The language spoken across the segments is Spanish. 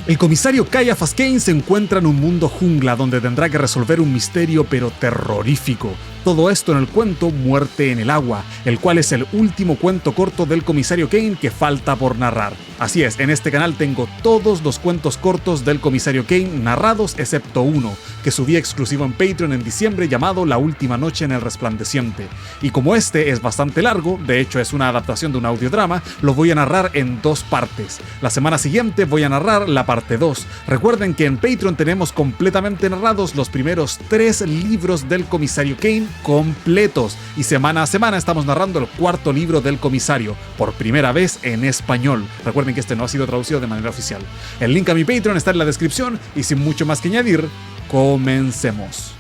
El comisario Caiaphas Cain se encuentra en un mundo jungla donde tendrá que resolver un misterio pero terrorífico. Todo esto en el cuento Muerte en el agua, el cual es el último cuento corto del comisario Cain que falta por narrar. Así es, en este canal tengo todos los cuentos cortos del comisario Cain narrados excepto uno, que subí exclusivo en Patreon en diciembre llamado La última noche en el resplandeciente. Y como este es bastante largo, de hecho es una adaptación de un audiodrama, lo voy a narrar en dos partes. La semana siguiente voy a narrar la parte 2. Recuerden que en Patreon tenemos completamente narrados los primeros 3 libros del comisario Cain completos, y semana a semana estamos narrando el cuarto libro del comisario, por primera vez en español. Recuerden que este no ha sido traducido de manera oficial. El link a mi Patreon está en la descripción, y sin mucho más que añadir, comencemos.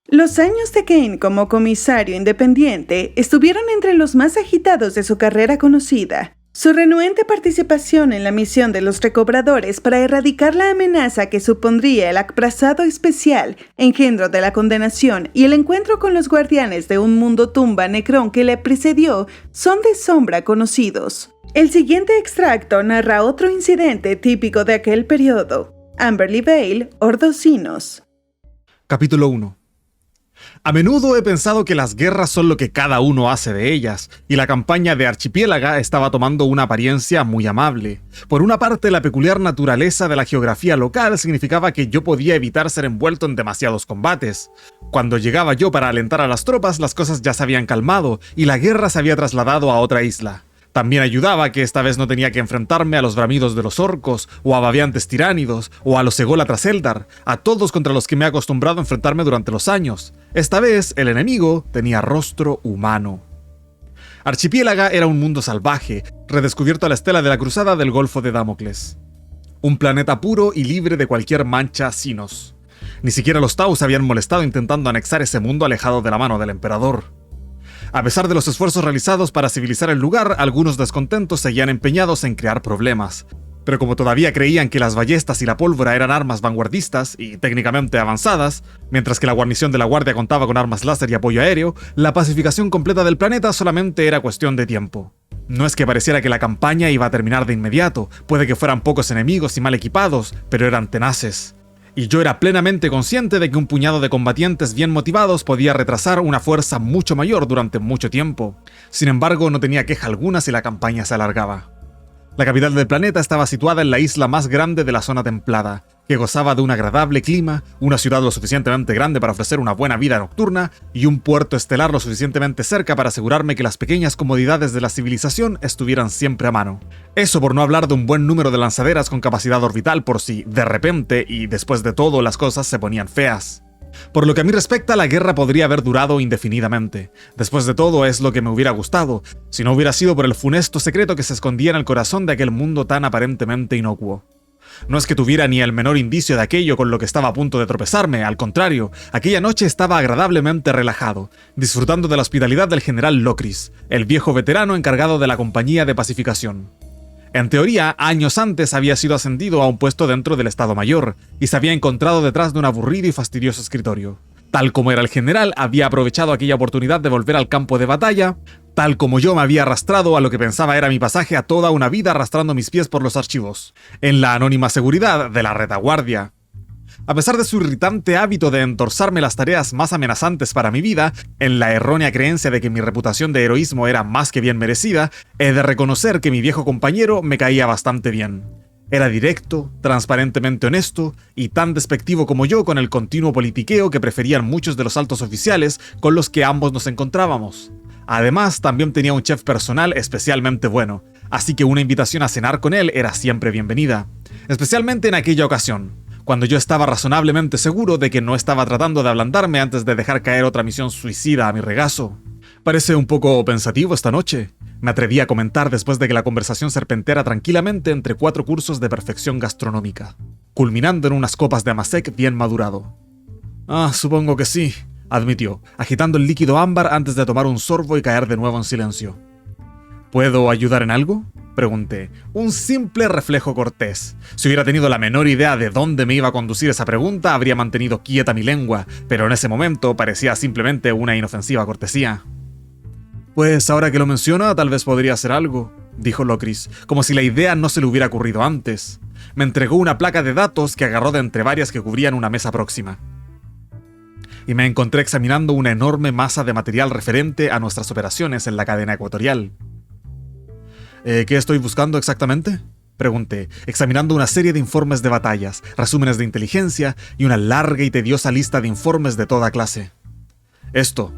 Los años de Cain como comisario independiente estuvieron entre los más agitados de su carrera conocida. Su renuente participación en la misión de los recobradores para erradicar la amenaza que supondría el Akprasado especial, engendro de la condenación, y el encuentro con los guardianes de un mundo tumba Necrón que le precedió son de sombra conocidos. El siguiente extracto narra otro incidente típico de aquel periodo: Amberley Vale, Ordocinos. Capítulo 1. A menudo he pensado que las guerras son lo que cada uno hace de ellas, y la campaña de Archipiélaga estaba tomando una apariencia muy amable. Por una parte, la peculiar naturaleza de la geografía local significaba que yo podía evitar ser envuelto en demasiados combates. Cuando llegaba yo para alentar a las tropas, las cosas ya se habían calmado, y la guerra se había trasladado a otra isla. También ayudaba que esta vez no tenía que enfrentarme a los bramidos de los orcos, o a baviantes tiránidos, o a los ególatras Eldar, a todos contra los que me he acostumbrado a enfrentarme durante los años. Esta vez, el enemigo tenía rostro humano. Archipiélaga era un mundo salvaje, redescubierto a la estela de la cruzada del Golfo de Damocles. Un planeta puro y libre de cualquier mancha Sinos. Ni siquiera los Tau se habían molestado intentando anexar ese mundo alejado de la mano del emperador. A pesar de los esfuerzos realizados para civilizar el lugar, algunos descontentos seguían empeñados en crear problemas. Pero como todavía creían que las ballestas y la pólvora eran armas vanguardistas y técnicamente avanzadas, mientras que la guarnición de la guardia contaba con armas láser y apoyo aéreo, la pacificación completa del planeta solamente era cuestión de tiempo. No es que pareciera que la campaña iba a terminar de inmediato, puede que fueran pocos enemigos y mal equipados, pero eran tenaces. Y yo era plenamente consciente de que un puñado de combatientes bien motivados podía retrasar una fuerza mucho mayor durante mucho tiempo. Sin embargo, no tenía queja alguna si la campaña se alargaba. La capital del planeta estaba situada en la isla más grande de la zona templada, que gozaba de un agradable clima, una ciudad lo suficientemente grande para ofrecer una buena vida nocturna y un puerto estelar lo suficientemente cerca para asegurarme que las pequeñas comodidades de la civilización estuvieran siempre a mano. Eso por no hablar de un buen número de lanzaderas con capacidad orbital por si, de repente, y después de todo, las cosas se ponían feas. Por lo que a mí respecta, la guerra podría haber durado indefinidamente. Después de todo, es lo que me hubiera gustado, si no hubiera sido por el funesto secreto que se escondía en el corazón de aquel mundo tan aparentemente inocuo. No es que tuviera ni el menor indicio de aquello con lo que estaba a punto de tropezarme, al contrario, aquella noche estaba agradablemente relajado, disfrutando de la hospitalidad del general Lokris, el viejo veterano encargado de la compañía de pacificación. En teoría, años antes había sido ascendido a un puesto dentro del Estado Mayor, y se había encontrado detrás de un aburrido y fastidioso escritorio. Tal como era el general, había aprovechado aquella oportunidad de volver al campo de batalla, tal como yo me había arrastrado a lo que pensaba era mi pasaje a toda una vida arrastrando mis pies por los archivos, en la anónima seguridad de la retaguardia. A pesar de su irritante hábito de entorsarme las tareas más amenazantes para mi vida, en la errónea creencia de que mi reputación de heroísmo era más que bien merecida, he de reconocer que mi viejo compañero me caía bastante bien. Era directo, transparentemente honesto y tan despectivo como yo con el continuo politiqueo que preferían muchos de los altos oficiales con los que ambos nos encontrábamos. Además, también tenía un chef personal especialmente bueno, así que una invitación a cenar con él era siempre bienvenida, especialmente en aquella ocasión, cuando yo estaba razonablemente seguro de que no estaba tratando de ablandarme antes de dejar caer otra misión suicida a mi regazo. Parece un poco pensativo esta noche, me atreví a comentar después de que la conversación serpenteara tranquilamente entre 4 cursos de perfección gastronómica, culminando en unas copas de amasec bien madurado. Supongo que sí, admitió, agitando el líquido ámbar antes de tomar un sorbo y caer de nuevo en silencio. ¿Puedo ayudar en algo?, pregunté, un simple reflejo cortés. Si hubiera tenido la menor idea de dónde me iba a conducir esa pregunta, habría mantenido quieta mi lengua, pero en ese momento parecía simplemente una inofensiva cortesía. Pues ahora que lo menciona, tal vez podría hacer algo, dijo Lokris, como si la idea no se le hubiera ocurrido antes. Me entregó una placa de datos que agarró de entre varias que cubrían una mesa próxima. Y me encontré examinando una enorme masa de material referente a nuestras operaciones en la cadena ecuatorial. ¿Qué estoy buscando exactamente?, pregunté, examinando una serie de informes de batallas, resúmenes de inteligencia y una larga y tediosa lista de informes de toda clase. Esto.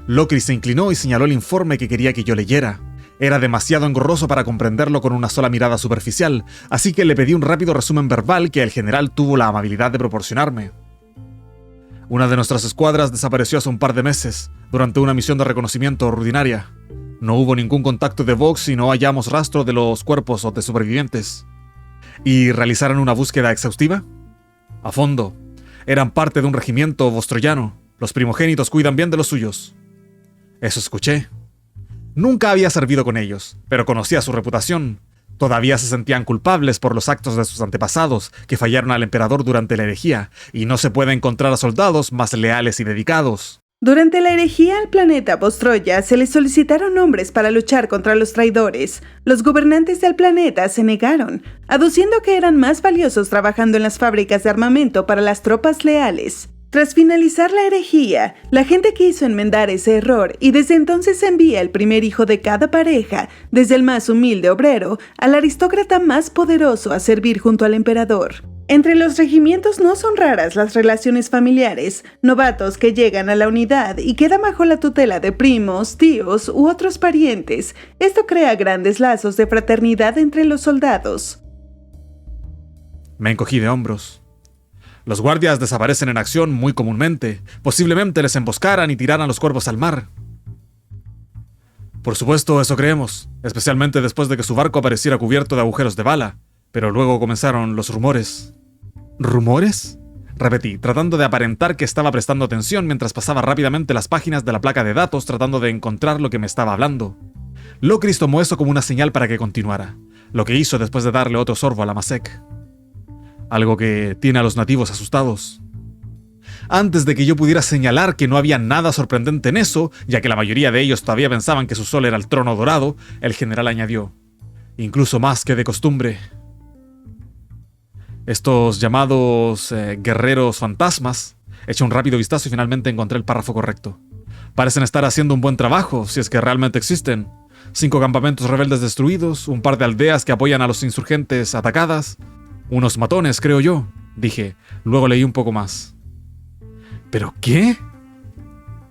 Lokris se inclinó y señaló el informe que quería que yo leyera. Era demasiado engorroso para comprenderlo con una sola mirada superficial, así que le pedí un rápido resumen verbal que el general tuvo la amabilidad de proporcionarme. Una de nuestras escuadras desapareció hace un par de meses, durante una misión de reconocimiento rutinaria. No hubo ningún contacto de Vox y no hallamos rastro de los cuerpos o de supervivientes. ¿Y realizaron una búsqueda exhaustiva? A fondo. Eran parte de un regimiento vostroyano. Los primogénitos cuidan bien de los suyos. Eso escuché. Nunca había servido con ellos, pero conocía su reputación. Todavía se sentían culpables por los actos de sus antepasados, que fallaron al emperador durante la herejía, y no se puede encontrar a soldados más leales y dedicados. Durante la herejía al planeta Vostroya se les solicitaron hombres para luchar contra los traidores. Los gobernantes del planeta se negaron, aduciendo que eran más valiosos trabajando en las fábricas de armamento para las tropas leales. Tras finalizar la herejía, la gente quiso enmendar ese error y desde entonces se envía el primer hijo de cada pareja, desde el más humilde obrero al aristócrata más poderoso, a servir junto al emperador. Entre los regimientos no son raras las relaciones familiares, novatos que llegan a la unidad y quedan bajo la tutela de primos, tíos u otros parientes. Esto crea grandes lazos de fraternidad entre los soldados. Me encogí de hombros. Los guardias desaparecen en acción muy comúnmente. Posiblemente les emboscaran y tiraran los cuerpos al mar. Por supuesto, eso creemos, especialmente después de que su barco apareciera cubierto de agujeros de bala. Pero luego comenzaron los rumores. ¿Rumores?, repetí, tratando de aparentar que estaba prestando atención mientras pasaba rápidamente las páginas de la placa de datos tratando de encontrar lo que me estaba hablando. Lokris tomó eso como una señal para que continuara, lo que hizo después de darle otro sorbo a la Masek. Algo que tiene a los nativos asustados. Antes de que yo pudiera señalar que no había nada sorprendente en eso, ya que la mayoría de ellos todavía pensaban que su sol era el trono dorado, el general añadió, incluso más que de costumbre. Estos llamados guerreros fantasmas, eché un rápido vistazo y finalmente encontré el párrafo correcto. Parecen estar haciendo un buen trabajo, si es que realmente existen. 5 campamentos rebeldes destruidos, un par de aldeas que apoyan a los insurgentes atacadas. Unos matones, creo yo, dije. Luego leí un poco más. ¿Pero qué?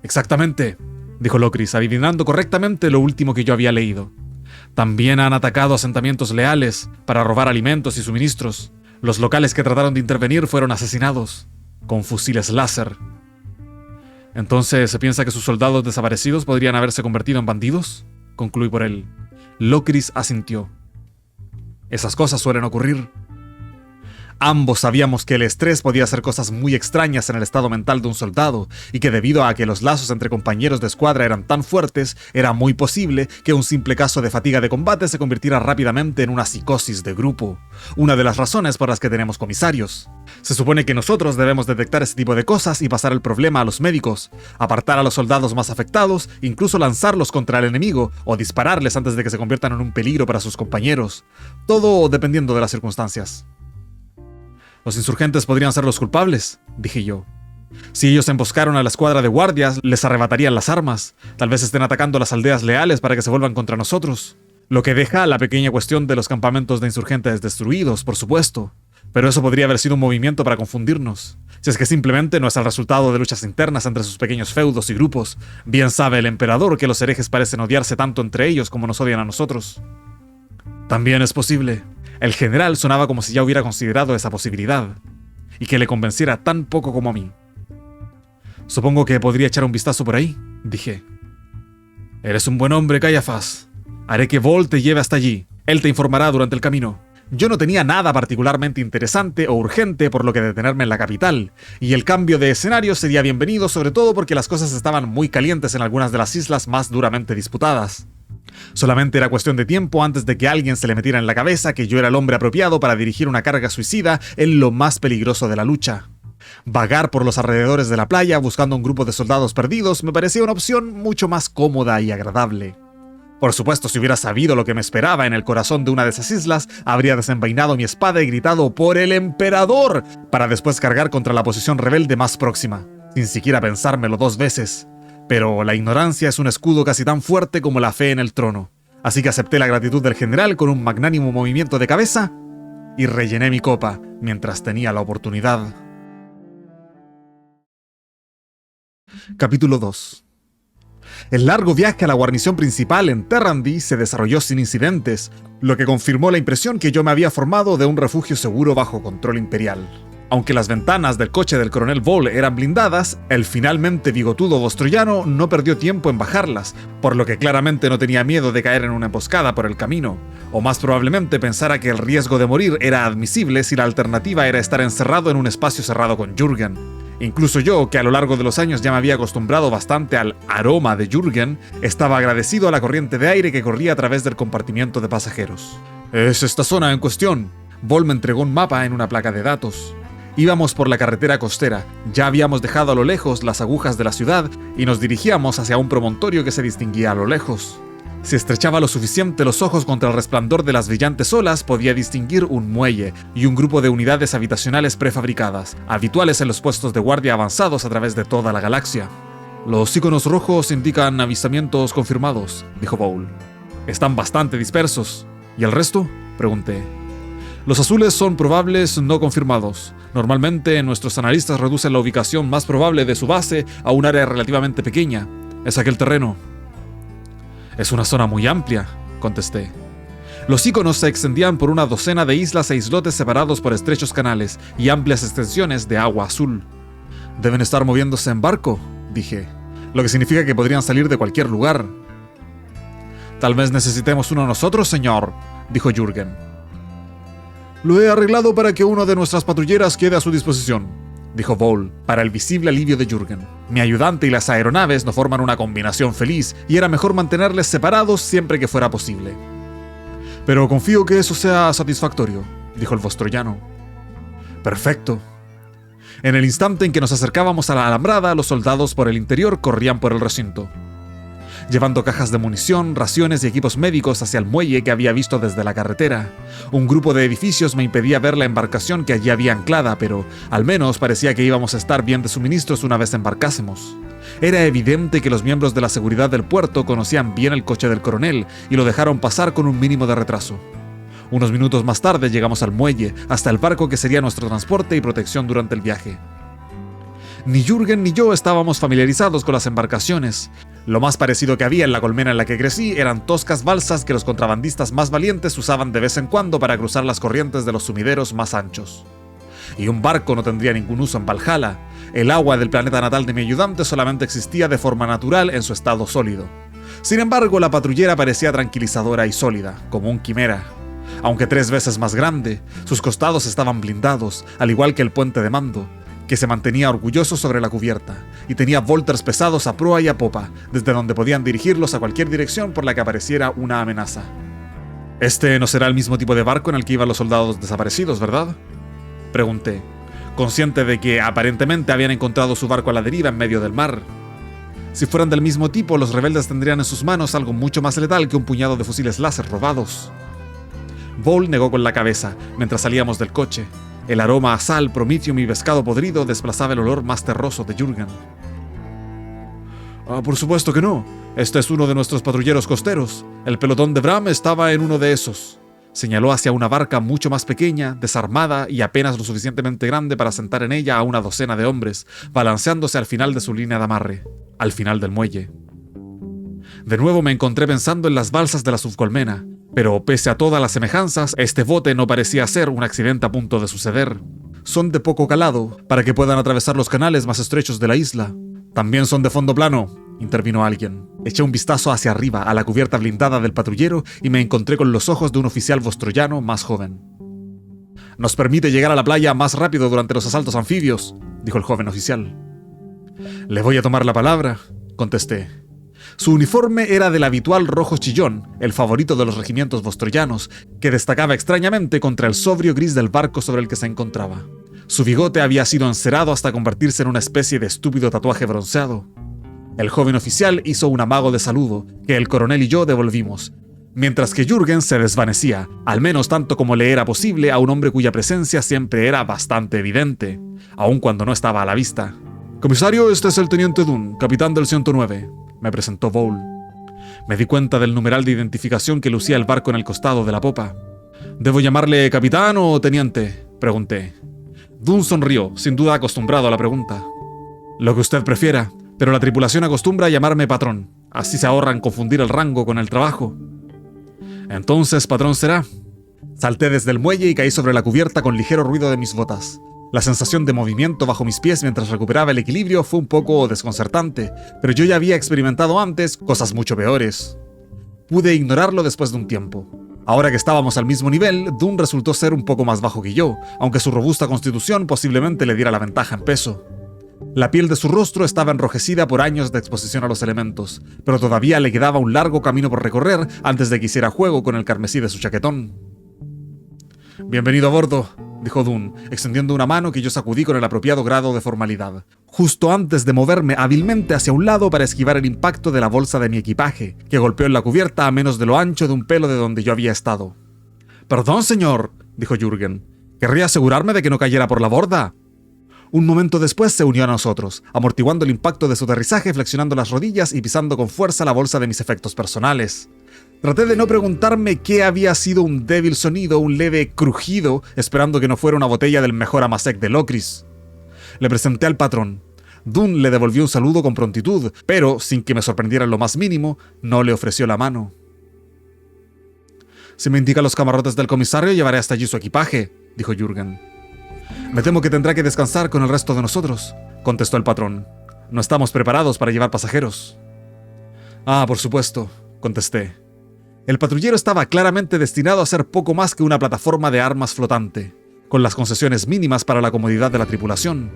Exactamente, dijo Lokris, adivinando correctamente lo último que yo había leído. También han atacado asentamientos leales para robar alimentos y suministros. Los locales que trataron de intervenir fueron asesinados con fusiles láser. ¿Entonces se piensa que sus soldados desaparecidos podrían haberse convertido en bandidos?, concluí por él. Lokris asintió. Esas cosas suelen ocurrir. Ambos sabíamos que el estrés podía hacer cosas muy extrañas en el estado mental de un soldado, y que debido a que los lazos entre compañeros de escuadra eran tan fuertes, era muy posible que un simple caso de fatiga de combate se convirtiera rápidamente en una psicosis de grupo. Una de las razones por las que tenemos comisarios. Se supone que nosotros debemos detectar ese tipo de cosas y pasar el problema a los médicos, apartar a los soldados más afectados, incluso lanzarlos contra el enemigo o dispararles antes de que se conviertan en un peligro para sus compañeros. Todo dependiendo de las circunstancias. Los insurgentes podrían ser los culpables, dije yo. Si ellos emboscaron a la escuadra de guardias, les arrebatarían las armas. Tal vez estén atacando las aldeas leales para que se vuelvan contra nosotros. Lo que deja la pequeña cuestión de los campamentos de insurgentes destruidos, por supuesto. Pero eso podría haber sido un movimiento para confundirnos. Si es que simplemente no es el resultado de luchas internas entre sus pequeños feudos y grupos. Bien sabe el emperador que los herejes parecen odiarse tanto entre ellos como nos odian a nosotros. También es posible. El general sonaba como si ya hubiera considerado esa posibilidad, y que le convenciera tan poco como a mí. Supongo que podría echar un vistazo por ahí, dije. Eres un buen hombre, Caiafás. Haré que Vol te lleve hasta allí. Él te informará durante el camino. Yo no tenía nada particularmente interesante o urgente por lo que detenerme en la capital, y el cambio de escenario sería bienvenido, sobre todo porque las cosas estaban muy calientes en algunas de las islas más duramente disputadas. Solamente era cuestión de tiempo antes de que alguien se le metiera en la cabeza que yo era el hombre apropiado para dirigir una carga suicida en lo más peligroso de la lucha. Vagar por los alrededores de la playa buscando un grupo de soldados perdidos me parecía una opción mucho más cómoda y agradable. Por supuesto, si hubiera sabido lo que me esperaba en el corazón de una de esas islas, habría desenvainado mi espada y gritado ¡por el emperador!, para después cargar contra la posición rebelde más próxima, sin siquiera pensármelo 2 veces. Pero la ignorancia es un escudo casi tan fuerte como la fe en el trono, así que acepté la gratitud del general con un magnánimo movimiento de cabeza y rellené mi copa mientras tenía la oportunidad. Capítulo 2. El largo viaje a la guarnición principal en Terrandi se desarrolló sin incidentes, lo que confirmó la impresión que yo me había formado de un refugio seguro bajo control imperial. Aunque las ventanas del coche del coronel Voll eran blindadas, el finalmente bigotudo vostroyano no perdió tiempo en bajarlas, por lo que claramente no tenía miedo de caer en una emboscada por el camino, o más probablemente pensara que el riesgo de morir era admisible si la alternativa era estar encerrado en un espacio cerrado con Jürgen. Incluso yo, que a lo largo de los años ya me había acostumbrado bastante al aroma de Jürgen, estaba agradecido a la corriente de aire que corría a través del compartimiento de pasajeros. «Es esta zona en cuestión». Voll me entregó un mapa en una placa de datos. Íbamos por la carretera costera, ya habíamos dejado a lo lejos las agujas de la ciudad y nos dirigíamos hacia un promontorio que se distinguía a lo lejos. Si estrechaba lo suficiente los ojos contra el resplandor de las brillantes olas, podía distinguir un muelle y un grupo de unidades habitacionales prefabricadas, habituales en los puestos de guardia avanzados a través de toda la galaxia. «Los iconos rojos indican avistamientos confirmados», dijo Voll. «Están bastante dispersos». «¿Y el resto?», pregunté. «Los azules son probables no confirmados. Normalmente nuestros analistas reducen la ubicación más probable de su base a un área relativamente pequeña. Es aquel terreno». «Es una zona muy amplia», contesté. Los iconos se extendían por una docena de islas e islotes separados por estrechos canales y amplias extensiones de agua azul. «Deben estar moviéndose en barco», dije, «lo que significa que podrían salir de cualquier lugar». «Tal vez necesitemos uno nosotros, señor», dijo Jürgen. «Lo he arreglado para que uno de nuestras patrulleras quede a su disposición», dijo Voll, para el visible alivio de Jürgen. «Mi ayudante y las aeronaves no forman una combinación feliz, y era mejor mantenerles separados siempre que fuera posible». «Pero confío que eso sea satisfactorio», dijo el vostroyano. «Perfecto». En el instante en que nos acercábamos a la alambrada, los soldados por el interior corrían por el recinto, llevando cajas de munición, raciones y equipos médicos hacia el muelle que había visto desde la carretera. Un grupo de edificios me impedía ver la embarcación que allí había anclada, pero al menos parecía que íbamos a estar bien de suministros una vez embarcásemos. Era evidente que los miembros de la seguridad del puerto conocían bien el coche del coronel y lo dejaron pasar con un mínimo de retraso. Unos minutos más tarde llegamos al muelle, hasta el barco que sería nuestro transporte y protección durante el viaje. Ni Jürgen ni yo estábamos familiarizados con las embarcaciones. Lo más parecido que había en la colmena en la que crecí eran toscas balsas que los contrabandistas más valientes usaban de vez en cuando para cruzar las corrientes de los sumideros más anchos. Y un barco no tendría ningún uso en Valhalla. El agua del planeta natal de mi ayudante solamente existía de forma natural en su estado sólido. Sin embargo, la patrullera parecía tranquilizadora y sólida, como un quimera. Aunque 3 veces más grande, sus costados estaban blindados, al igual que el puente de mando, que se mantenía orgulloso sobre la cubierta, y tenía volters pesados a proa y a popa, desde donde podían dirigirlos a cualquier dirección por la que apareciera una amenaza. «Este no será el mismo tipo de barco en el que iban los soldados desaparecidos, ¿verdad?», pregunté, consciente de que aparentemente habían encontrado su barco a la deriva en medio del mar. Si fueran del mismo tipo, los rebeldes tendrían en sus manos algo mucho más letal que un puñado de fusiles láser robados. Voll negó con la cabeza mientras salíamos del coche. El aroma a sal, prometium y pescado podrido desplazaba el olor más terroso de Jürgen. «Por supuesto que no. Este es uno de nuestros patrulleros costeros. El pelotón de Bram estaba en uno de esos». Señaló hacia una barca mucho más pequeña, desarmada y apenas lo suficientemente grande para sentar en ella a una docena de hombres, balanceándose al final de su línea de amarre, al final del muelle. De nuevo me encontré pensando en las balsas de la subcolmena, pero pese a todas las semejanzas, este bote no parecía ser un accidente a punto de suceder. Son de poco calado para que puedan atravesar los canales más estrechos de la isla. También son de fondo plano, intervino alguien. Eché un vistazo hacia arriba a la cubierta blindada del patrullero y me encontré con los ojos de un oficial vostroyano más joven. «Nos permite llegar a la playa más rápido durante los asaltos anfibios», dijo el joven oficial. «Le voy a tomar la palabra», contesté. Su uniforme era del habitual rojo chillón, el favorito de los regimientos vostroyanos, que destacaba extrañamente contra el sobrio gris del barco sobre el que se encontraba. Su bigote había sido encerado hasta convertirse en una especie de estúpido tatuaje bronceado. El joven oficial hizo un amago de saludo, que el coronel y yo devolvimos, mientras que Jürgen se desvanecía, al menos tanto como le era posible a un hombre cuya presencia siempre era bastante evidente, aun cuando no estaba a la vista. «Comisario, este es el teniente Dunn, capitán del 109», me presentó Bowl. Me di cuenta del numeral de identificación que lucía el barco en el costado de la popa. «¿Debo llamarle capitán o teniente?», pregunté. Dunn sonrió, sin duda acostumbrado a la pregunta. «Lo que usted prefiera, pero la tripulación acostumbra a llamarme patrón. Así se ahorran confundir el rango con el trabajo». «Entonces, patrón será». Salté desde el muelle y caí sobre la cubierta con ligero ruido de mis botas. La sensación de movimiento bajo mis pies mientras recuperaba el equilibrio fue un poco desconcertante, pero yo ya había experimentado antes cosas mucho peores. Pude ignorarlo después de un tiempo. Ahora que estábamos al mismo nivel, Dunn resultó ser un poco más bajo que yo, aunque su robusta constitución posiblemente le diera la ventaja en peso. La piel de su rostro estaba enrojecida por años de exposición a los elementos, pero todavía le quedaba un largo camino por recorrer antes de que hiciera juego con el carmesí de su chaquetón. «Bienvenido a bordo», dijo Dunn, extendiendo una mano que yo sacudí con el apropiado grado de formalidad, justo antes de moverme hábilmente hacia un lado para esquivar el impacto de la bolsa de mi equipaje, que golpeó en la cubierta a menos de lo ancho de un pelo de donde yo había estado. «Perdón, señor», dijo Jürgen. «Querría asegurarme de que no cayera por la borda». Un momento después se unió a nosotros, amortiguando el impacto de su aterrizaje, flexionando las rodillas y pisando con fuerza la bolsa de mis efectos personales. Traté de no preguntarme qué había sido un débil sonido, un leve crujido, esperando que no fuera una botella del mejor Amasec de Locris. Le presenté al patrón. Dunn le devolvió un saludo con prontitud, pero, sin que me sorprendiera en lo más mínimo, no le ofreció la mano. «Si me indica los camarotes del comisario, llevaré hasta allí su equipaje», dijo Jürgen. «Me temo que tendrá que descansar con el resto de nosotros», contestó el patrón. «No estamos preparados para llevar pasajeros». «Ah, por supuesto», contesté. El patrullero estaba claramente destinado a ser poco más que una plataforma de armas flotante, con las concesiones mínimas para la comodidad de la tripulación.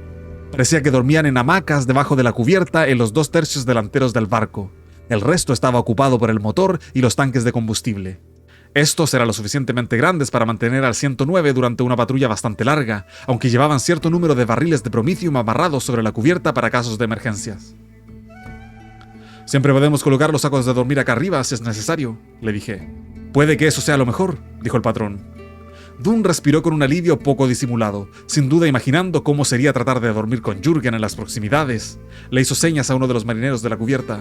Parecía que dormían en hamacas debajo de la cubierta en los 2 tercios delanteros del barco. El resto estaba ocupado por el motor y los tanques de combustible. Estos eran lo suficientemente grandes para mantener al 109 durante una patrulla bastante larga, aunque llevaban cierto número de barriles de promitium amarrados sobre la cubierta para casos de emergencias. «Siempre podemos colocar los sacos de dormir acá arriba si es necesario», le dije. «Puede que eso sea lo mejor», dijo el patrón. Dunn respiró con un alivio poco disimulado, sin duda imaginando cómo sería tratar de dormir con Jürgen en las proximidades. Le hizo señas a uno de los marineros de la cubierta.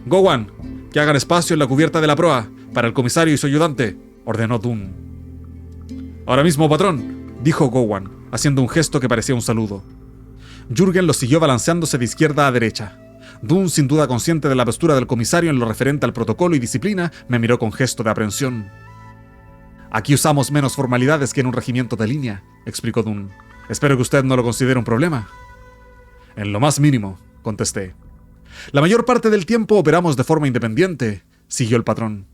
«Gowan, que hagan espacio en la cubierta de la proa, para el comisario y su ayudante», ordenó Dunn. «Ahora mismo, patrón», dijo Gowan, haciendo un gesto que parecía un saludo. Jürgen lo siguió balanceándose de izquierda a derecha. Dunn, sin duda consciente de la postura del comisario en lo referente al protocolo y disciplina, me miró con gesto de aprehensión. «Aquí usamos menos formalidades que en un regimiento de línea», explicó Dunn. «Espero que usted no lo considere un problema». «En lo más mínimo», contesté. «La mayor parte del tiempo operamos de forma independiente», siguió el patrón.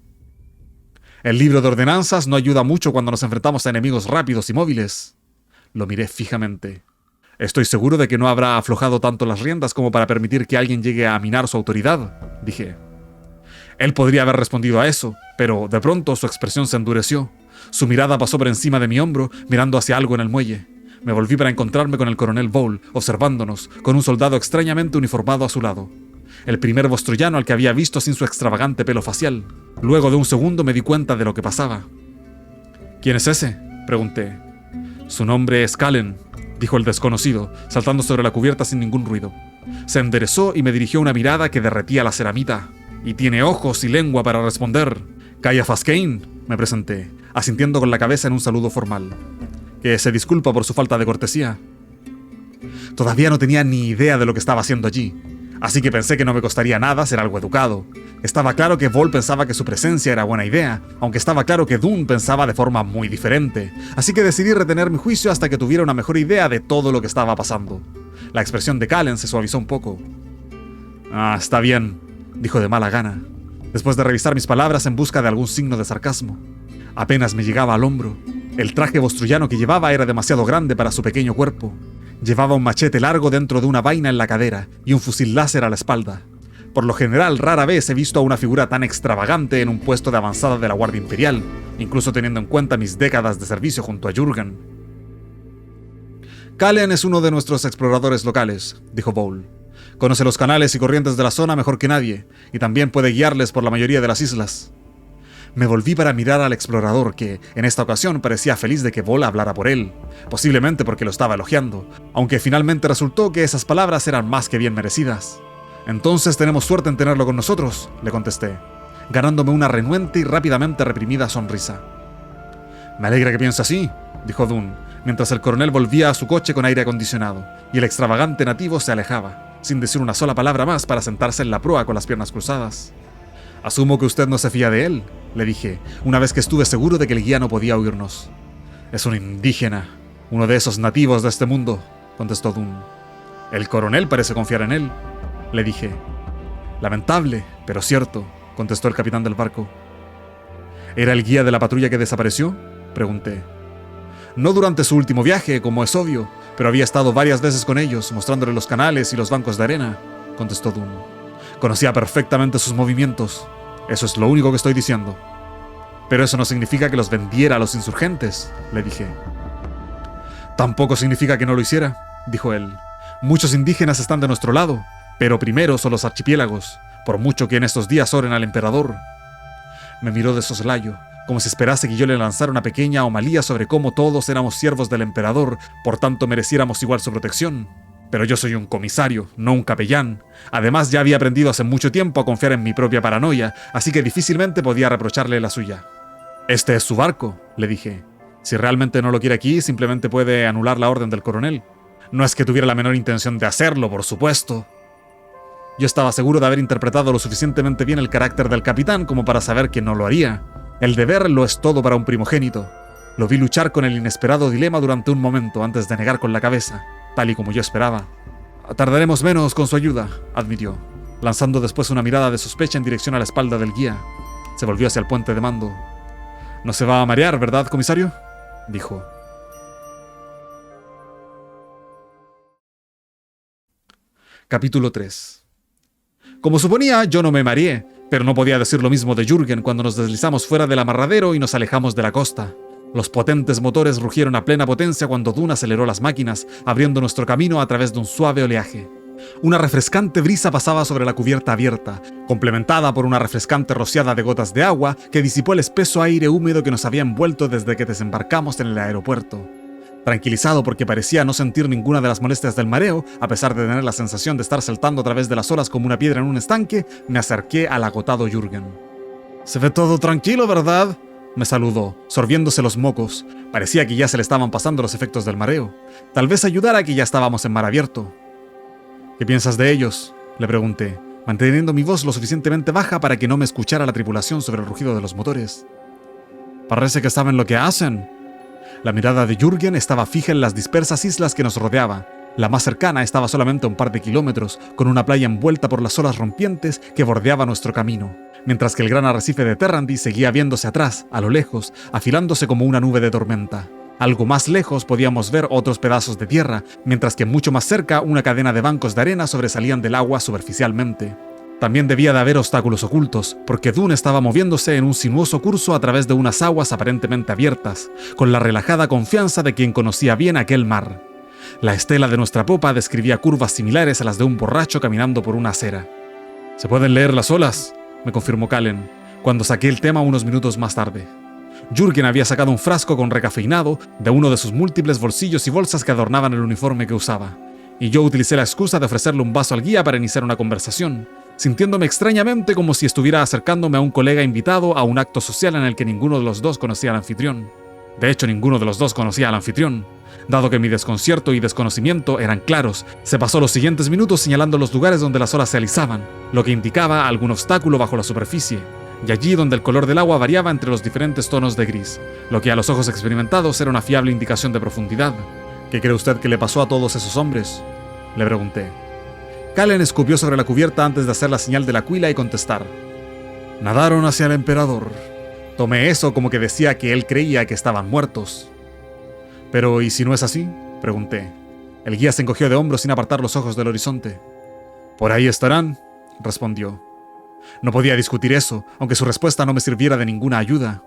«El libro de ordenanzas no ayuda mucho cuando nos enfrentamos a enemigos rápidos y móviles». Lo miré fijamente. «Estoy seguro de que no habrá aflojado tanto las riendas como para permitir que alguien llegue a minar su autoridad», dije. Él podría haber respondido a eso, pero de pronto su expresión se endureció. Su mirada pasó por encima de mi hombro, mirando hacia algo en el muelle. Me volví para encontrarme con el coronel Bowl, observándonos, con un soldado extrañamente uniformado a su lado. El primer bostroyano al que había visto sin su extravagante pelo facial. Luego de un segundo me di cuenta de lo que pasaba. «¿Quién es ese?», pregunté. «Su nombre es Callen», dijo el desconocido, saltando sobre la cubierta sin ningún ruido. Se enderezó y me dirigió una mirada que derretía la ceramita. «Y tiene ojos y lengua para responder». «Caiaphas Cain», me presenté, asintiendo con la cabeza en un saludo formal. «Que se disculpa por su falta de cortesía». Todavía no tenía ni idea de lo que estaba haciendo allí, así que pensé que no me costaría nada ser algo educado. Estaba claro que Bowl pensaba que su presencia era buena idea, aunque estaba claro que Dunn pensaba de forma muy diferente, así que decidí retener mi juicio hasta que tuviera una mejor idea de todo lo que estaba pasando. La expresión de Callen se suavizó un poco. «Ah, está bien», dijo de mala gana, después de revisar mis palabras en busca de algún signo de sarcasmo. Apenas me llegaba al hombro. El traje bostroyano que llevaba era demasiado grande para su pequeño cuerpo. Llevaba un machete largo dentro de una vaina en la cadera y un fusil láser a la espalda. Por lo general, rara vez he visto a una figura tan extravagante en un puesto de avanzada de la Guardia Imperial, incluso teniendo en cuenta mis décadas de servicio junto a Jürgen. Calen es uno de nuestros exploradores locales, dijo Bowl. Conoce los canales y corrientes de la zona mejor que nadie, y también puede guiarles por la mayoría de las islas. Me volví para mirar al explorador que, en esta ocasión, parecía feliz de que Bowl hablara por él, posiblemente porque lo estaba elogiando, aunque finalmente resultó que esas palabras eran más que bien merecidas. Entonces tenemos suerte en tenerlo con nosotros, le contesté, ganándome una renuente y rápidamente reprimida sonrisa. Me alegra que piense así, dijo Dunn, mientras el coronel volvía a su coche con aire acondicionado, y el extravagante nativo se alejaba, sin decir una sola palabra más para sentarse en la proa con las piernas cruzadas. Asumo que usted no se fía de él, le dije, una vez que estuve seguro de que el guía no podía oírnos. Es un indígena, uno de esos nativos de este mundo, contestó Dunn. El coronel parece confiar en él, le dije. Lamentable, pero cierto, contestó el capitán del barco. ¿Era el guía de la patrulla que desapareció?, pregunté. No durante su último viaje, como es obvio, pero había estado varias veces con ellos, mostrándole los canales y los bancos de arena, contestó Dunn. Conocía perfectamente sus movimientos. Eso es lo único que estoy diciendo. Pero eso no significa que los vendiera a los insurgentes, le dije. Tampoco significa que no lo hiciera, dijo él. Muchos indígenas están de nuestro lado, pero primero son los archipiélagos, por mucho que en estos días oren al emperador. Me miró de soslayo, como si esperase que yo le lanzara una pequeña homilía sobre cómo todos éramos siervos del emperador, por tanto mereciéramos igual su protección. Pero yo soy un comisario, no un capellán. Además, ya había aprendido hace mucho tiempo a confiar en mi propia paranoia, así que difícilmente podía reprocharle la suya. Este es su barco, le dije. Si realmente no lo quiere aquí, simplemente puede anular la orden del coronel. No es que tuviera la menor intención de hacerlo, por supuesto. Yo estaba seguro de haber interpretado lo suficientemente bien el carácter del capitán como para saber que no lo haría. El deber lo es todo para un primogénito. Lo vi luchar con el inesperado dilema durante un momento antes de negar con la cabeza, tal y como yo esperaba. Tardaremos menos con su ayuda, admitió, lanzando después una mirada de sospecha en dirección a la espalda del guía. Se volvió hacia el puente de mando. «No se va a marear, ¿verdad, comisario?», dijo. Capítulo 3. Como suponía, yo no me mareé, pero no podía decir lo mismo de Jürgen cuando nos deslizamos fuera del amarradero y nos alejamos de la costa. Los potentes motores rugieron a plena potencia cuando Dunn aceleró las máquinas, abriendo nuestro camino a través de un suave oleaje. Una refrescante brisa pasaba sobre la cubierta abierta, complementada por una refrescante rociada de gotas de agua que disipó el espeso aire húmedo que nos había envuelto desde que desembarcamos en el aeropuerto. Tranquilizado porque parecía no sentir ninguna de las molestias del mareo, a pesar de tener la sensación de estar saltando a través de las olas como una piedra en un estanque, me acerqué al agotado Jürgen. «Se ve todo tranquilo, ¿verdad?», me saludó, sorbiéndose los mocos. Parecía que ya se le estaban pasando los efectos del mareo. Tal vez ayudara que ya estábamos en mar abierto. «¿Qué piensas de ellos?», le pregunté, manteniendo mi voz lo suficientemente baja para que no me escuchara la tripulación sobre el rugido de los motores. «Parece que saben lo que hacen». La mirada de Jürgen estaba fija en las dispersas islas que nos rodeaban. La más cercana estaba solamente a un par de kilómetros, con una playa envuelta por las olas rompientes que bordeaba nuestro camino, mientras que el gran arrecife de Terrandi seguía viéndose atrás, a lo lejos, afilándose como una nube de tormenta. Algo más lejos podíamos ver otros pedazos de tierra, mientras que mucho más cerca una cadena de bancos de arena sobresalían del agua superficialmente. También debía de haber obstáculos ocultos, porque Dunn estaba moviéndose en un sinuoso curso a través de unas aguas aparentemente abiertas, con la relajada confianza de quien conocía bien aquel mar. La estela de nuestra popa describía curvas similares a las de un borracho caminando por una acera. «¿Se pueden leer las olas?», me confirmó Calen, cuando saqué el tema unos minutos más tarde. Jürgen había sacado un frasco con recafeinado de uno de sus múltiples bolsillos y bolsas que adornaban el uniforme que usaba, y yo utilicé la excusa de ofrecerle un vaso al guía para iniciar una conversación, sintiéndome extrañamente como si estuviera acercándome a un colega invitado a un acto social en el que ninguno de los dos conocía al anfitrión. De hecho, ninguno de los dos conocía al anfitrión. Dado que mi desconcierto y desconocimiento eran claros, se pasó los siguientes minutos señalando los lugares donde las olas se alisaban, lo que indicaba algún obstáculo bajo la superficie, y allí donde el color del agua variaba entre los diferentes tonos de gris, lo que a los ojos experimentados era una fiable indicación de profundidad. «¿Qué cree usted que le pasó a todos esos hombres?», le pregunté. Calen escupió sobre la cubierta antes de hacer la señal de la cuila y contestar. «Nadaron hacia el emperador». Tomé eso como que decía que él creía que estaban muertos. «Pero, ¿y si no es así?», pregunté. El guía se encogió de hombros sin apartar los ojos del horizonte. «Por ahí estarán», respondió. No podía discutir eso, aunque su respuesta no me sirviera de ninguna ayuda.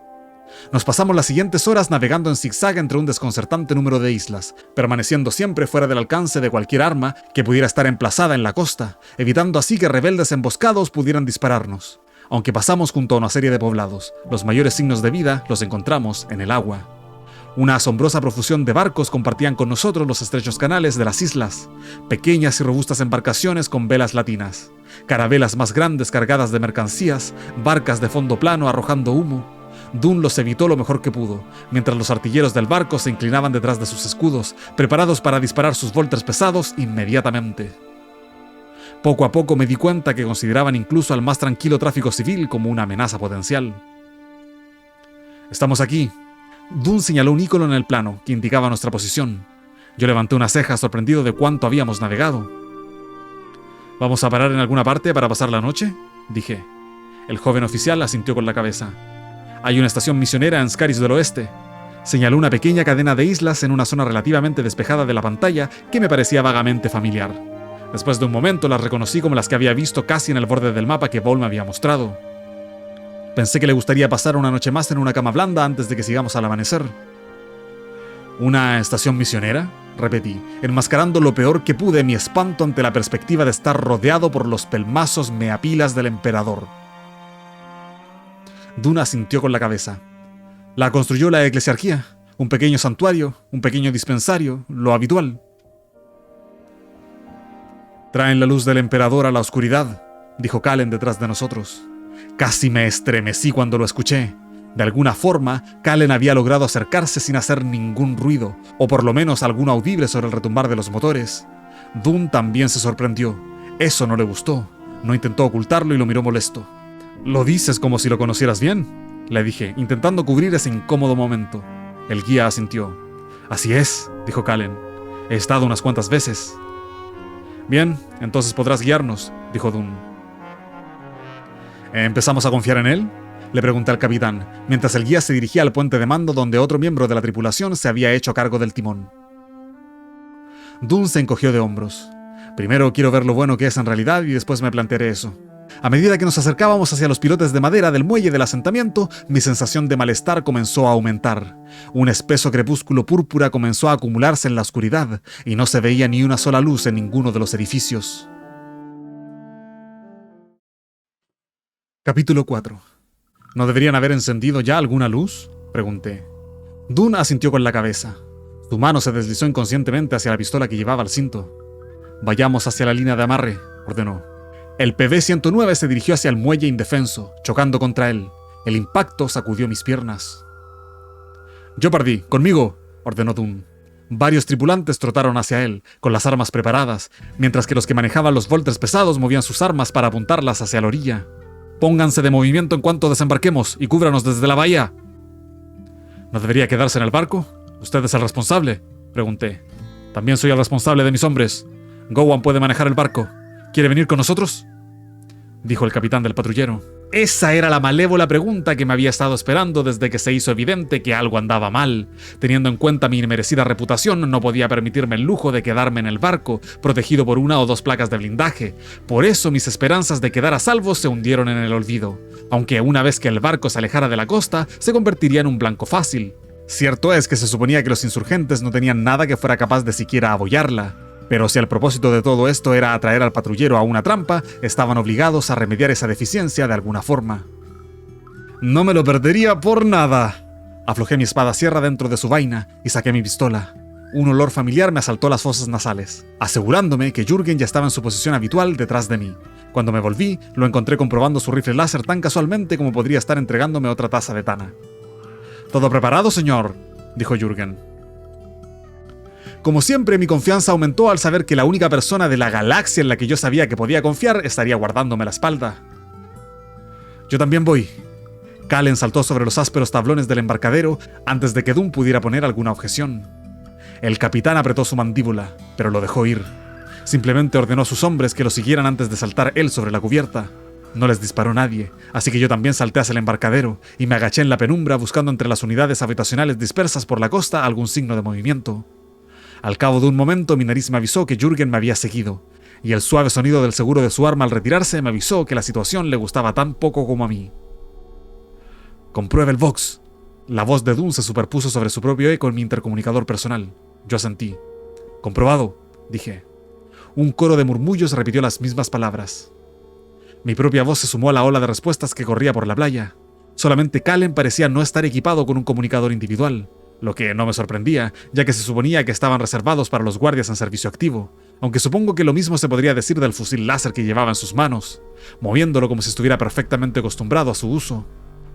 Nos pasamos las siguientes horas navegando en zigzag entre un desconcertante número de islas, permaneciendo siempre fuera del alcance de cualquier arma que pudiera estar emplazada en la costa, evitando así que rebeldes emboscados pudieran dispararnos. Aunque pasamos junto a una serie de poblados, los mayores signos de vida los encontramos en el agua. Una asombrosa profusión de barcos compartían con nosotros los estrechos canales de las islas, pequeñas y robustas embarcaciones con velas latinas, carabelas más grandes cargadas de mercancías, barcas de fondo plano arrojando humo. Dune los evitó lo mejor que pudo, mientras los artilleros del barco se inclinaban detrás de sus escudos, preparados para disparar sus volters pesados inmediatamente. Poco a poco me di cuenta que consideraban incluso al más tranquilo tráfico civil como una amenaza potencial. «Estamos aquí». Dune señaló un ícono en el plano que indicaba nuestra posición. Yo levanté una ceja sorprendido de cuánto habíamos navegado. «¿Vamos a parar en alguna parte para pasar la noche?», dije. El joven oficial asintió con la cabeza. «Hay una estación misionera en Scaris del Oeste». Señaló una pequeña cadena de islas en una zona relativamente despejada de la pantalla que me parecía vagamente familiar. Después de un momento las reconocí como las que había visto casi en el borde del mapa que Ball me había mostrado. Pensé que le gustaría pasar una noche más en una cama blanda antes de que sigamos al amanecer. ¿Una estación misionera?, repetí, enmascarando lo peor que pude mi espanto ante la perspectiva de estar rodeado por los pelmazos meapilas del emperador. Dune asintió con la cabeza. La construyó la eclesiarquía, un pequeño santuario, un pequeño dispensario, lo habitual. «Traen la luz del emperador a la oscuridad», dijo Calen detrás de nosotros. Casi me estremecí cuando lo escuché. De alguna forma, Calen había logrado acercarse sin hacer ningún ruido, o por lo menos alguno audible sobre el retumbar de los motores. Dune también se sorprendió. Eso no le gustó. No intentó ocultarlo y lo miró molesto. «¿Lo dices como si lo conocieras bien?», le dije, intentando cubrir ese incómodo momento. El guía asintió. «Así es», dijo Calen. «He estado unas cuantas veces». «Bien, entonces podrás guiarnos», dijo Dune. «¿Empezamos a confiar en él?», le pregunté al capitán, mientras el guía se dirigía al puente de mando donde otro miembro de la tripulación se había hecho cargo del timón. Dune se encogió de hombros. «Primero quiero ver lo bueno que es en realidad y después me plantearé eso». A medida que nos acercábamos hacia los pilotes de madera del muelle del asentamiento, mi sensación de malestar comenzó a aumentar. Un espeso crepúsculo púrpura comenzó a acumularse en la oscuridad, y no se veía ni una sola luz en ninguno de los edificios. Capítulo 4. ¿No deberían haber encendido ya alguna luz?, pregunté. Dune asintió con la cabeza. Su mano se deslizó inconscientemente hacia la pistola que llevaba al cinto. «Vayamos hacia la línea de amarre», ordenó. El PV-109 se dirigió hacia el muelle indefenso, chocando contra él. El impacto sacudió mis piernas. «Jeopardy, conmigo», ordenó Dune. Varios tripulantes trotaron hacia él, con las armas preparadas, mientras que los que manejaban los volters pesados movían sus armas para apuntarlas hacia la orilla. «Pónganse de movimiento en cuanto desembarquemos y cúbranos desde la bahía». «¿No debería quedarse en el barco? ¿Usted es el responsable?», pregunté. «También soy el responsable de mis hombres. Gowan puede manejar el barco. ¿Quiere venir con nosotros?», dijo el capitán del patrullero. Esa era la malévola pregunta que me había estado esperando desde que se hizo evidente que algo andaba mal. Teniendo en cuenta mi inmerecida reputación, no podía permitirme el lujo de quedarme en el barco, protegido por una o dos placas de blindaje. Por eso mis esperanzas de quedar a salvo se hundieron en el olvido. Aunque una vez que el barco se alejara de la costa, se convertiría en un blanco fácil. Cierto es que se suponía que los insurgentes no tenían nada que fuera capaz de siquiera abollarla. Pero si el propósito de todo esto era atraer al patrullero a una trampa, estaban obligados a remediar esa deficiencia de alguna forma. «No me lo perdería por nada». Aflojé mi espada sierra dentro de su vaina y saqué mi pistola. Un olor familiar me asaltó las fosas nasales, asegurándome que Jürgen ya estaba en su posición habitual detrás de mí. Cuando me volví, lo encontré comprobando su rifle láser tan casualmente como podría estar entregándome otra taza de tana. «¿Todo preparado, señor?», dijo Jürgen. Como siempre, mi confianza aumentó al saber que la única persona de la galaxia en la que yo sabía que podía confiar estaría guardándome la espalda. «Yo también voy». Calen saltó sobre los ásperos tablones del embarcadero antes de que Dune pudiera poner alguna objeción. El capitán apretó su mandíbula, pero lo dejó ir. Simplemente ordenó a sus hombres que lo siguieran antes de saltar él sobre la cubierta. No les disparó nadie, así que yo también salté hacia el embarcadero y me agaché en la penumbra buscando entre las unidades habitacionales dispersas por la costa algún signo de movimiento. Al cabo de un momento mi nariz me avisó que Jürgen me había seguido, y el suave sonido del seguro de su arma al retirarse me avisó que la situación le gustaba tan poco como a mí. «Compruebe el Vox», La voz de Dune se superpuso sobre su propio eco en mi intercomunicador personal. Yo asentí. «Comprobado», dije. Un coro de murmullos repitió las mismas palabras. Mi propia voz se sumó a la ola de respuestas que corría por la playa. Solamente Calen parecía no estar equipado con un comunicador individual, lo que no me sorprendía, ya que se suponía que estaban reservados para los guardias en servicio activo, aunque supongo que lo mismo se podría decir del fusil láser que llevaba en sus manos, moviéndolo como si estuviera perfectamente acostumbrado a su uso.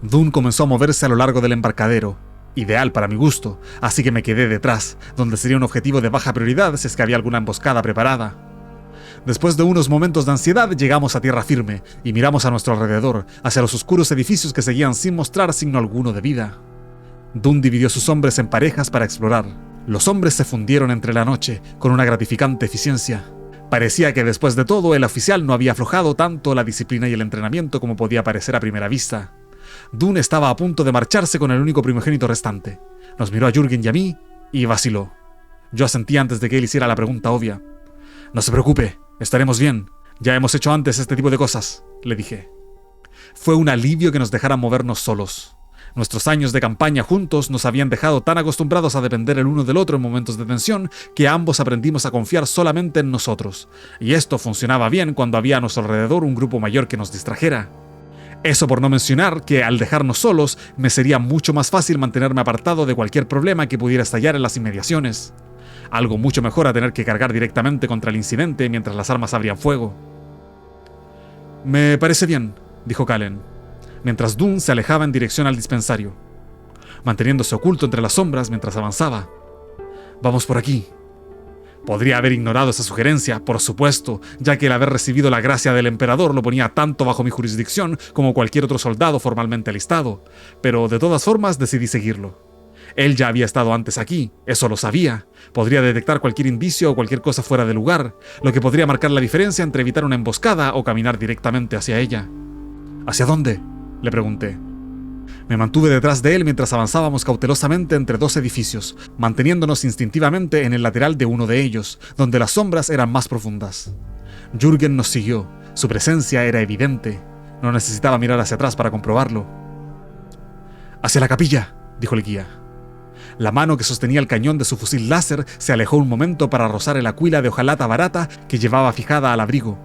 Dune comenzó a moverse a lo largo del embarcadero, ideal para mi gusto, así que me quedé detrás, donde sería un objetivo de baja prioridad si es que había alguna emboscada preparada. Después de unos momentos de ansiedad, llegamos a tierra firme y miramos a nuestro alrededor, hacia los oscuros edificios que seguían sin mostrar signo alguno de vida. Dune dividió sus hombres en parejas para explorar. Los hombres se fundieron entre la noche, con una gratificante eficiencia. Parecía que después de todo, el oficial no había aflojado tanto la disciplina y el entrenamiento como podía parecer a primera vista. Dune estaba a punto de marcharse con el único primogénito restante. Nos miró a Jürgen y a mí, y vaciló. Yo asentí antes de que él hiciera la pregunta obvia. «No se preocupe, estaremos bien. Ya hemos hecho antes este tipo de cosas», le dije. Fue un alivio que nos dejaran movernos solos. Nuestros años de campaña juntos nos habían dejado tan acostumbrados a depender el uno del otro en momentos de tensión que ambos aprendimos a confiar solamente en nosotros. Y esto funcionaba bien cuando había a nuestro alrededor un grupo mayor que nos distrajera. Eso por no mencionar que, al dejarnos solos, me sería mucho más fácil mantenerme apartado de cualquier problema que pudiera estallar en las inmediaciones. Algo mucho mejor a tener que cargar directamente contra el incidente mientras las armas abrían fuego. «Me parece bien», dijo Calen, mientras Dune se alejaba en dirección al dispensario, manteniéndose oculto entre las sombras mientras avanzaba. «Vamos por aquí». Podría haber ignorado esa sugerencia, por supuesto, ya que el haber recibido la gracia del emperador lo ponía tanto bajo mi jurisdicción como cualquier otro soldado formalmente alistado, pero de todas formas decidí seguirlo. Él ya había estado antes aquí, eso lo sabía. Podría detectar cualquier indicio o cualquier cosa fuera de lugar, lo que podría marcar la diferencia entre evitar una emboscada o caminar directamente hacia ella. «¿Hacia dónde?», le pregunté. Me mantuve detrás de él mientras avanzábamos cautelosamente entre dos edificios, manteniéndonos instintivamente en el lateral de uno de ellos, donde las sombras eran más profundas. Jürgen nos siguió, su presencia era evidente. No necesitaba mirar hacia atrás para comprobarlo. «Hacia la capilla», dijo el guía. La mano que sostenía el cañón de su fusil láser se alejó un momento para rozar el acuila de hojalata barata que llevaba fijada al abrigo.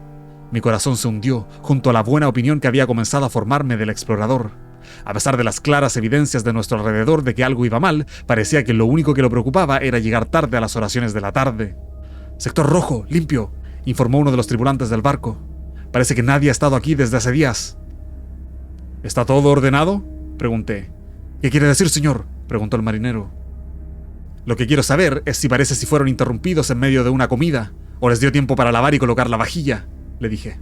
Mi corazón se hundió junto a la buena opinión que había comenzado a formarme del explorador. A pesar de las claras evidencias de nuestro alrededor de que algo iba mal, parecía que lo único que lo preocupaba era llegar tarde a las oraciones de la tarde. «Sector rojo, limpio», informó uno de los tripulantes del barco. «Parece que nadie ha estado aquí desde hace días». «¿Está todo ordenado?», pregunté. «¿Qué quiere decir, señor?», preguntó el marinero. «Lo que quiero saber es si parece si fueron interrumpidos en medio de una comida, o les dio tiempo para lavar y colocar la vajilla», le dije.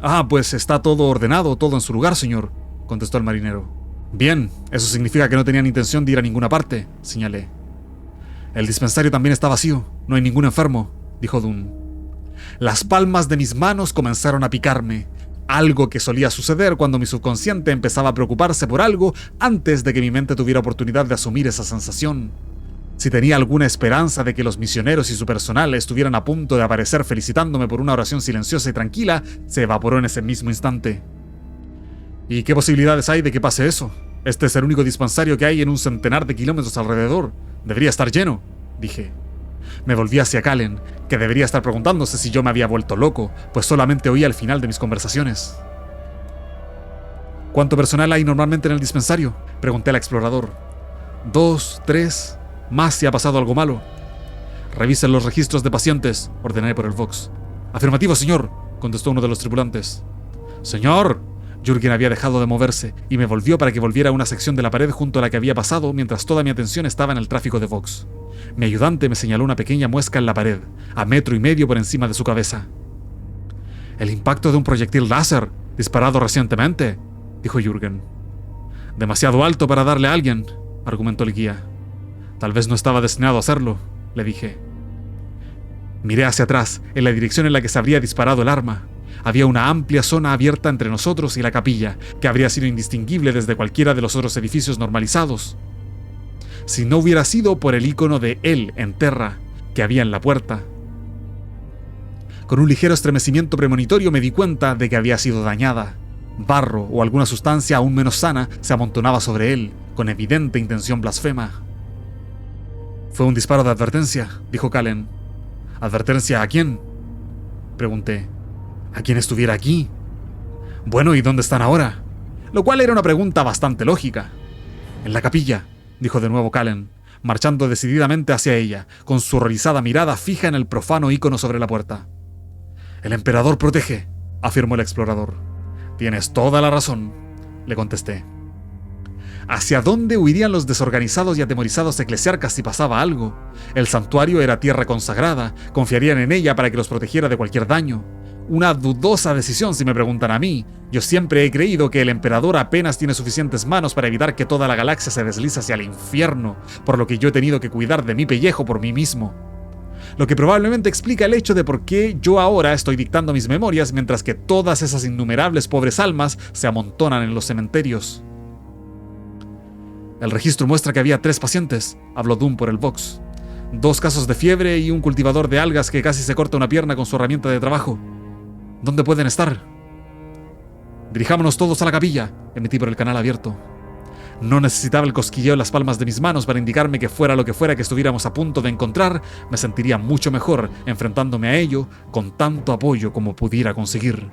«Ah, pues está todo ordenado, todo en su lugar, señor», contestó el marinero. «Bien, eso significa que no tenían intención de ir a ninguna parte», señalé. «El dispensario también está vacío, no hay ningún enfermo», dijo Dune. Las palmas de mis manos comenzaron a picarme, algo que solía suceder cuando mi subconsciente empezaba a preocuparse por algo antes de que mi mente tuviera oportunidad de asumir esa sensación. Si tenía alguna esperanza de que los misioneros y su personal estuvieran a punto de aparecer felicitándome por una oración silenciosa y tranquila, se evaporó en ese mismo instante. ¿Y qué posibilidades hay de que pase eso? Este es el único dispensario que hay en un centenar de kilómetros alrededor. Debería estar lleno, dije. Me volví hacia Calen, que debería estar preguntándose si yo me había vuelto loco, pues solamente oía el final de mis conversaciones. «¿Cuánto personal hay normalmente en el dispensario?», pregunté al explorador. «2, 3, más si ha pasado algo malo». «Revisen los registros de pacientes», ordené por el Vox. «Afirmativo, señor», contestó uno de los tripulantes. «Señor». Jürgen había dejado de moverse y me volvió para que volviera a una sección de la pared junto a la que había pasado mientras toda mi atención estaba en el tráfico de Vox. Mi ayudante me señaló una pequeña muesca en la pared, a 1,5 metros por encima de su cabeza. «El impacto de un proyectil láser, disparado recientemente», dijo Jürgen. «Demasiado alto para darle a alguien», argumentó el guía. «Tal vez no estaba destinado a hacerlo», le dije. Miré hacia atrás, en la dirección en la que se habría disparado el arma. Había una amplia zona abierta entre nosotros y la capilla, que habría sido indistinguible desde cualquiera de los otros edificios normalizados. Si no hubiera sido por el icono de él en terra que había en la puerta. Con un ligero estremecimiento premonitorio me di cuenta de que había sido dañada. Barro o alguna sustancia aún menos sana se amontonaba sobre él, con evidente intención blasfema. «Fue un disparo de advertencia», dijo Cullen. «¿Advertencia a quién?», pregunté. «A quien estuviera aquí». «Bueno, ¿y dónde están ahora?», lo cual era una pregunta bastante lógica. «En la capilla», dijo de nuevo Cullen, marchando decididamente hacia ella, con su horrorizada mirada fija en el profano ícono sobre la puerta. «El emperador protege», afirmó el explorador. «Tienes toda la razón», le contesté. ¿Hacia dónde huirían los desorganizados y atemorizados eclesiarcas si pasaba algo? El santuario era tierra consagrada, confiarían en ella para que los protegiera de cualquier daño. Una dudosa decisión si me preguntan a mí. Yo siempre he creído que el emperador apenas tiene suficientes manos para evitar que toda la galaxia se deslice hacia el infierno, por lo que yo he tenido que cuidar de mi pellejo por mí mismo. Lo que probablemente explica el hecho de por qué yo ahora estoy dictando mis memorias mientras que todas esas innumerables pobres almas se amontonan en los cementerios. «El registro muestra que había 3 pacientes», habló Doom por el Vox. «2 casos de fiebre y un cultivador de algas que casi se corta una pierna con su herramienta de trabajo. ¿Dónde pueden estar?». «Dirijámonos todos a la capilla», emití por el canal abierto. No necesitaba el cosquilleo en las palmas de mis manos para indicarme que fuera lo que fuera que estuviéramos a punto de encontrar, me sentiría mucho mejor enfrentándome a ello con tanto apoyo como pudiera conseguir.